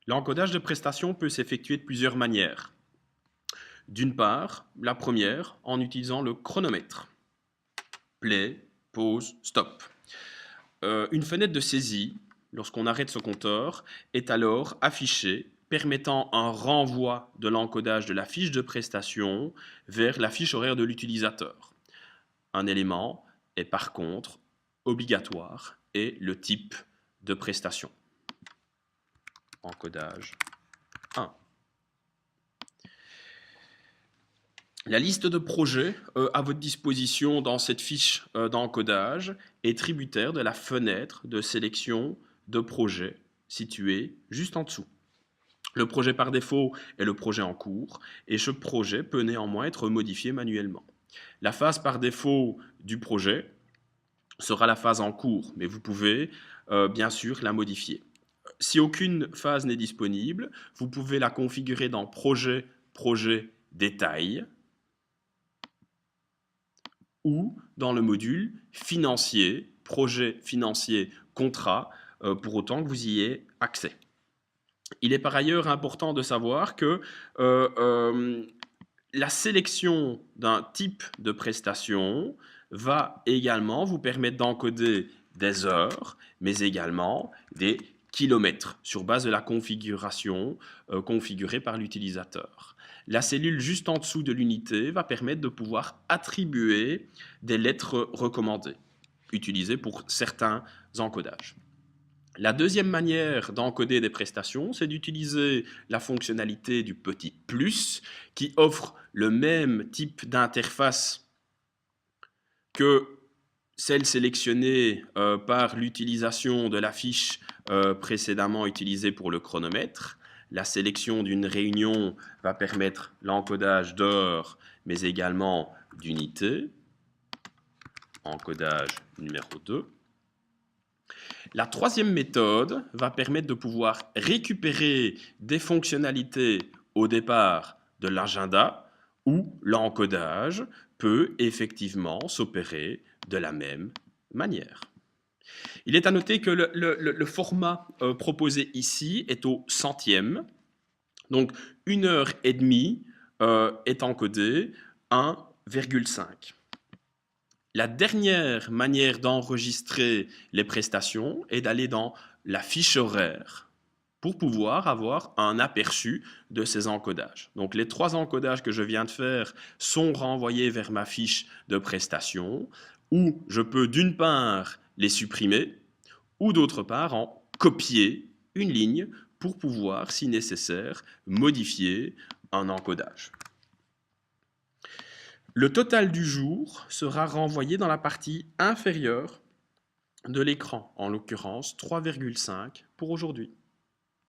L'encodage de prestations peut s'effectuer de plusieurs manières. D'une part, la première, en utilisant le chronomètre. Play, pause, stop. Une fenêtre de saisie, lorsqu'on arrête ce compteur, est alors affichée, permettant un renvoi de l'encodage de la fiche de prestation vers la fiche horaire de l'utilisateur. Un élément est par contre obligatoire et le type de prestation. Encodage 1. La liste de projets à votre disposition dans cette fiche d'encodage est tributaire de la fenêtre de sélection de projet située juste en dessous. Le projet par défaut est le projet en cours et ce projet peut néanmoins être modifié manuellement. La phase par défaut du projet sera la phase en cours, mais vous pouvez bien sûr la modifier. Si aucune phase n'est disponible, vous pouvez la configurer dans Projet, Projet, Détail ou dans le module Financier, Projet financier, Contrat, pour autant que vous y ayez accès. Il est par ailleurs important de savoir que la sélection d'un type de prestation va également vous permettre d'encoder des heures, mais également des kilomètres sur base de la configuration configurée par l'utilisateur. La cellule juste en dessous de l'unité va permettre de pouvoir attribuer des lettres recommandées, utilisées pour certains encodages. La deuxième manière d'encoder des prestations, c'est d'utiliser la fonctionnalité du petit plus qui offre le même type d'interface que celle sélectionnée par l'utilisation de la fiche précédemment utilisée pour le chronomètre. La sélection d'une réunion va permettre l'encodage d'heures, mais également d'unités. Encodage numéro 2. La troisième méthode va permettre de pouvoir récupérer des fonctionnalités au départ de l'agenda où l'encodage peut effectivement s'opérer de la même manière. Il est à noter que le format proposé ici est au centième. Donc 1h30 est encodé 1,5. La dernière manière d'enregistrer les prestations est d'aller dans la fiche horaire pour pouvoir avoir un aperçu de ces encodages. Donc les 3 encodages que je viens de faire sont renvoyés vers ma fiche de prestation où je peux d'une part les supprimer ou d'autre part en copier une ligne pour pouvoir, si nécessaire, modifier un encodage. Le total du jour sera renvoyé dans la partie inférieure de l'écran, en l'occurrence 3,5 pour aujourd'hui.